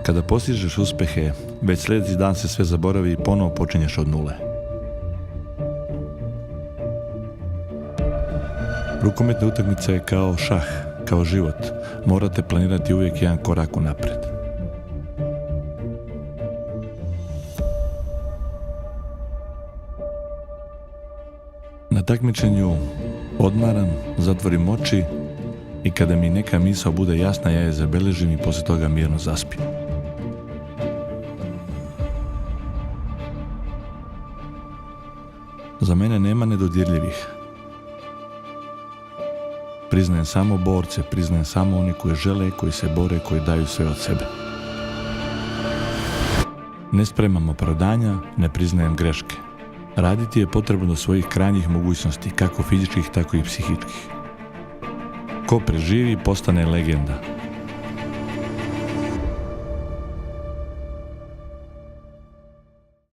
Kada postižeš uspjehe, već sljedeći dan se sve zaboravi i ponovo počinješ od nule. Rukometna utakmica je kao šah, kao život. Morate planirati uvijek jedan korak unaprijed. Na takmičenju odmaram, zatvorim oči i kada mi neka misao bude jasna, ja je zabeležim i poslije toga mirno zaspim. Za mene nema nedodirljivih. Priznajem samo borce, priznajem samo oni koji žele, koji se bore, koji daju sve od sebe. Ne spremam opravdanja, ne priznajem greške. Raditi je potrebno do svojih krajnjih mogućnosti, kako fizičkih, tako i psihičkih. Ko preživi, postane legenda.